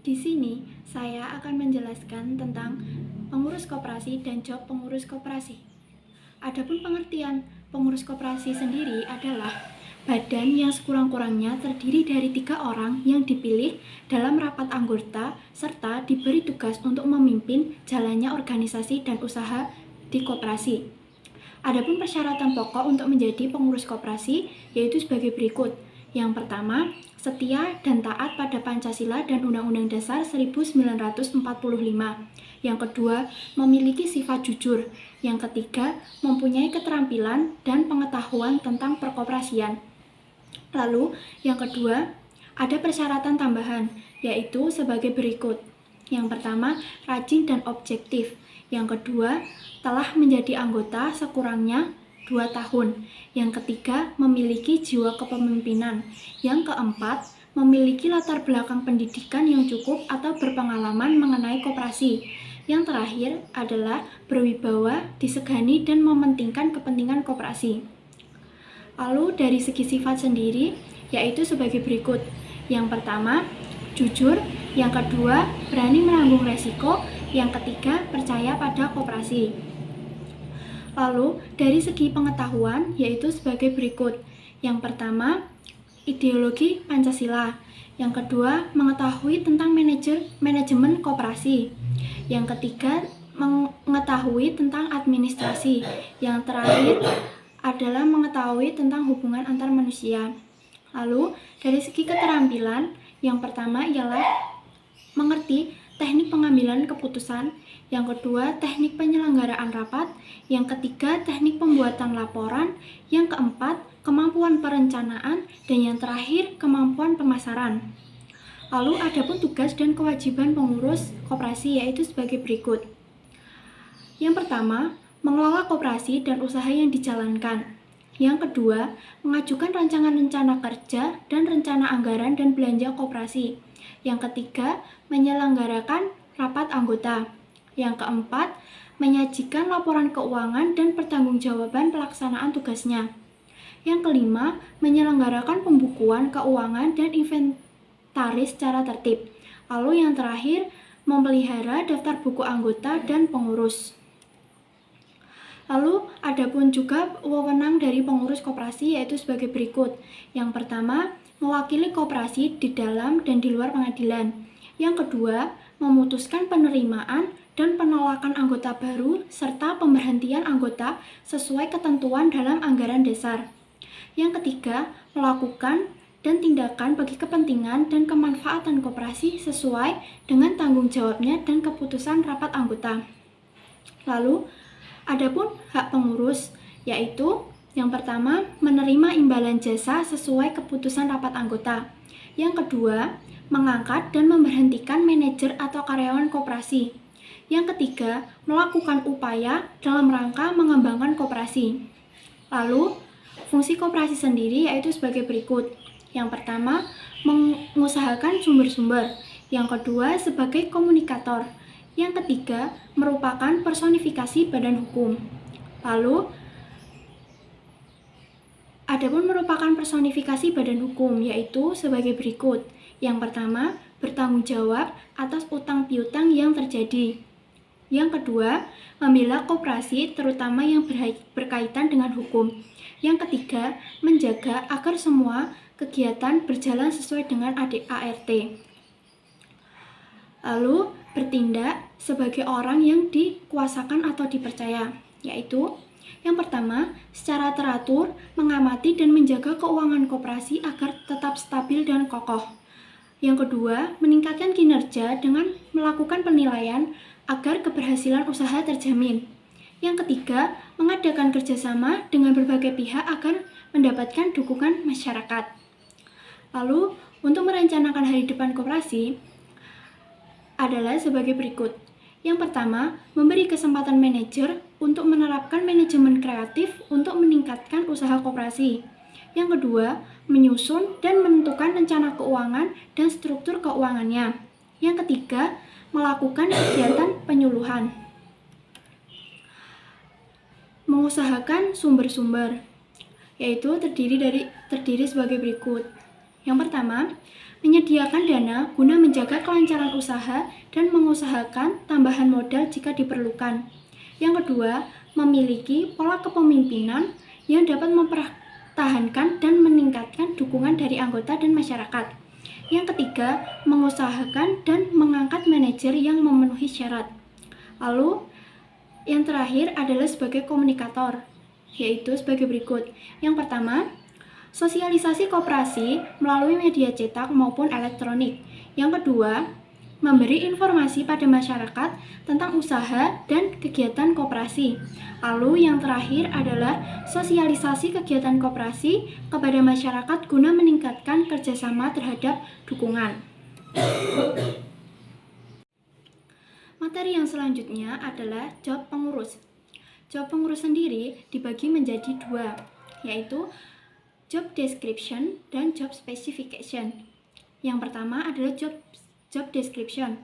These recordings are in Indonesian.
Di sini, saya akan menjelaskan tentang pengurus koperasi dan job pengurus koperasi. Adapun pengertian pengurus koperasi sendiri adalah badan yang sekurang-kurangnya terdiri dari 3 orang yang dipilih dalam rapat anggota serta diberi tugas untuk memimpin jalannya organisasi dan usaha di koperasi. Adapun persyaratan pokok untuk menjadi pengurus koperasi yaitu sebagai berikut. Yang pertama, setia dan taat pada Pancasila dan Undang-Undang Dasar 1945. Yang kedua, memiliki sifat jujur. Yang ketiga, mempunyai keterampilan dan pengetahuan tentang perkoperasian. Lalu, yang kedua, ada persyaratan tambahan, yaitu sebagai berikut. Yang pertama, rajin dan objektif. Yang kedua, telah menjadi anggota sekurangnya 2 tahun. Yang ketiga, memiliki jiwa kepemimpinan. Yang keempat, memiliki latar belakang pendidikan yang cukup atau berpengalaman mengenai koperasi. Yang terakhir adalah berwibawa, disegani, dan mementingkan kepentingan koperasi. Lalu dari segi sifat sendiri, yaitu sebagai berikut. Yang pertama, jujur. Yang kedua, berani menanggung resiko. Yang ketiga, percaya pada koperasi. Lalu, dari segi pengetahuan, yaitu sebagai berikut. Yang pertama, ideologi Pancasila. Yang kedua, mengetahui tentang manajemen koperasi. Yang ketiga, mengetahui tentang administrasi. Yang terakhir adalah mengetahui tentang hubungan antar manusia. Lalu, dari segi keterampilan, yang pertama ialah mengerti teknik pengambilan keputusan, yang kedua teknik penyelenggaraan rapat, yang ketiga teknik pembuatan laporan, yang keempat kemampuan perencanaan, dan yang terakhir kemampuan pemasaran. Lalu adapun tugas dan kewajiban pengurus koperasi yaitu sebagai berikut. Yang pertama, mengelola koperasi dan usaha yang dijalankan. Yang kedua, mengajukan rancangan rencana kerja dan rencana anggaran dan belanja koperasi. Yang ketiga, menyelenggarakan rapat anggota. Yang keempat, menyajikan laporan keuangan dan pertanggungjawaban pelaksanaan tugasnya. Yang kelima, menyelenggarakan pembukuan keuangan dan inventaris secara tertib. Lalu yang terakhir, memelihara daftar buku anggota dan pengurus. Lalu, adapun juga wewenang dari pengurus koperasi yaitu sebagai berikut. Yang pertama, mewakili koperasi di dalam dan di luar pengadilan. Yang kedua, memutuskan penerimaan dan penolakan anggota baru serta pemberhentian anggota sesuai ketentuan dalam anggaran dasar. Yang ketiga, melakukan dan tindakan bagi kepentingan dan kemanfaatan koperasi sesuai dengan tanggung jawabnya dan keputusan rapat anggota. Lalu, adapun hak pengurus yaitu yang pertama, menerima imbalan jasa sesuai keputusan rapat anggota. Yang kedua, mengangkat dan memberhentikan manajer atau karyawan koperasi. Yang ketiga, melakukan upaya dalam rangka mengembangkan koperasi. Lalu, fungsi koperasi sendiri yaitu sebagai berikut. Yang pertama, mengusahakan sumber-sumber. Yang kedua, sebagai komunikator. Yang ketiga, merupakan personifikasi badan hukum. Lalu, adapun merupakan personifikasi badan hukum yaitu sebagai berikut. Yang pertama, bertanggung jawab atas utang piutang yang terjadi. Yang kedua, membela koperasi terutama yang berkaitan dengan hukum. Yang ketiga, menjaga agar semua kegiatan berjalan sesuai dengan ADART. Lalu, bertindak sebagai orang yang dikuasakan atau dipercaya, yaitu yang pertama, secara teratur mengamati dan menjaga keuangan koperasi agar tetap stabil dan kokoh. Yang kedua, meningkatkan kinerja dengan melakukan penilaian agar keberhasilan usaha terjamin. Yang ketiga, mengadakan kerjasama dengan berbagai pihak agar mendapatkan dukungan masyarakat. Lalu, untuk merencanakan hari depan koperasi adalah sebagai berikut. Yang pertama, memberi kesempatan manajer untuk menerapkan manajemen kreatif untuk meningkatkan usaha koperasi. Yang kedua, menyusun dan menentukan rencana keuangan dan struktur keuangannya. Yang ketiga, melakukan kegiatan penyuluhan. Mengusahakan sumber-sumber, yaitu terdiri sebagai berikut. Yang pertama, menyediakan dana guna menjaga kelancaran usaha dan mengusahakan tambahan modal jika diperlukan. Yang kedua, memiliki pola kepemimpinan yang dapat mempertahankan dan meningkatkan dukungan dari anggota dan masyarakat. Yang ketiga, mengusahakan dan mengangkat manajer yang memenuhi syarat. Lalu, yang terakhir adalah sebagai komunikator, yaitu sebagai berikut. Yang pertama, sosialisasi koperasi melalui media cetak maupun elektronik. Yang kedua, memberi informasi pada masyarakat tentang usaha dan kegiatan koperasi. Lalu yang terakhir adalah sosialisasi kegiatan koperasi kepada masyarakat guna meningkatkan kerjasama terhadap dukungan. Materi yang selanjutnya adalah job pengurus. Job pengurus sendiri dibagi menjadi dua, yaitu job description dan job specification. Yang pertama adalah job description,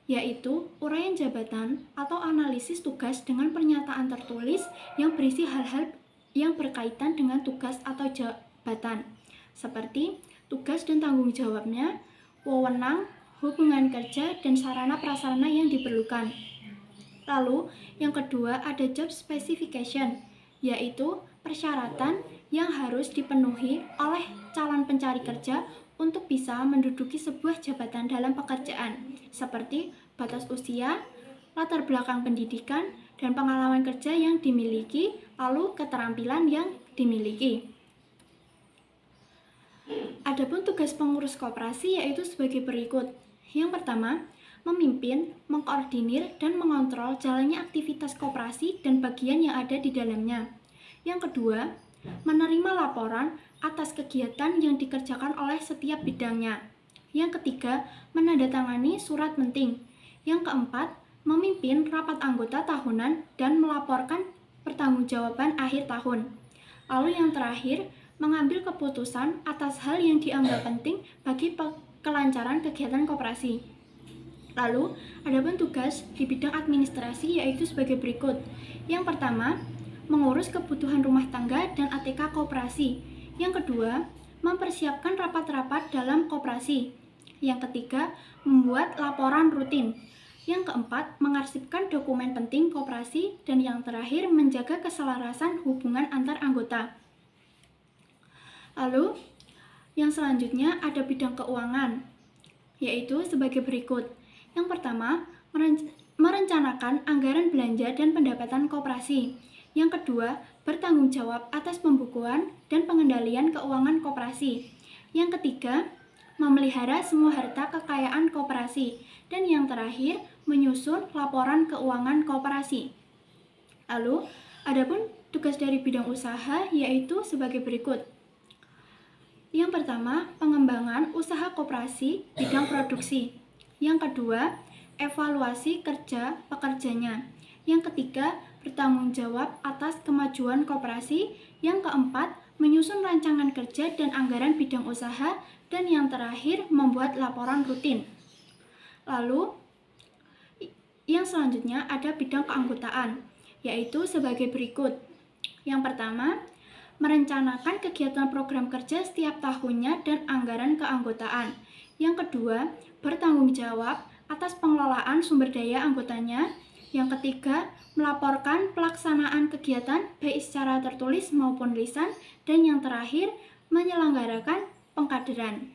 yaitu uraian jabatan atau analisis tugas dengan pernyataan tertulis yang berisi hal-hal yang berkaitan dengan tugas atau jabatan, seperti tugas dan tanggung jawabnya, wewenang, hubungan kerja, dan sarana prasarana yang diperlukan. Lalu, yang kedua ada job specification, yaitu persyaratan yang harus dipenuhi oleh calon pencari kerja untuk bisa menduduki sebuah jabatan dalam pekerjaan, seperti batas usia, latar belakang pendidikan, dan pengalaman kerja yang dimiliki, lalu keterampilan yang dimiliki. Adapun tugas pengurus koperasi yaitu sebagai berikut. Yang pertama, memimpin, mengkoordinir, dan mengontrol jalannya aktivitas koperasi dan bagian yang ada di dalamnya. Yang kedua, menerima laporan atas kegiatan yang dikerjakan oleh setiap bidangnya. Yang ketiga, menandatangani surat penting. Yang keempat, memimpin rapat anggota tahunan dan melaporkan pertanggungjawaban akhir tahun. Lalu yang terakhir, mengambil keputusan atas hal yang dianggap penting bagi kelancaran kegiatan koperasi. Lalu, adapun tugas di bidang administrasi yaitu sebagai berikut. Yang pertama, mengurus kebutuhan rumah tangga dan ATK koperasi. Yang kedua, mempersiapkan rapat-rapat dalam koperasi. Yang ketiga, membuat laporan rutin. Yang keempat, mengarsipkan dokumen penting koperasi. Dan yang terakhir, menjaga keselarasan hubungan antar anggota. Lalu, yang selanjutnya ada bidang keuangan, yaitu sebagai berikut. Yang pertama, merencanakan anggaran belanja dan pendapatan koperasi. Yang kedua, bertanggung jawab atas pembukuan dan pengendalian keuangan koperasi. Yang ketiga, memelihara semua harta kekayaan koperasi. Dan yang terakhir, menyusun laporan keuangan koperasi. Lalu, adapun tugas dari bidang usaha yaitu sebagai berikut. Yang pertama, pengembangan usaha koperasi bidang produksi. Yang kedua, evaluasi kerja pekerjanya. Yang ketiga, bertanggung jawab atas kemajuan koperasi. Yang keempat, menyusun rancangan kerja dan anggaran bidang usaha. Dan yang terakhir, membuat laporan rutin. Lalu, yang selanjutnya ada bidang keanggotaan, yaitu sebagai berikut. Yang pertama, merencanakan kegiatan program kerja setiap tahunnya dan anggaran keanggotaan. Yang kedua, bertanggung jawab atas pengelolaan sumber daya anggotanya. Yang ketiga, melaporkan pelaksanaan kegiatan baik secara tertulis maupun lisan. Dan yang terakhir, menyelenggarakan pengkaderan.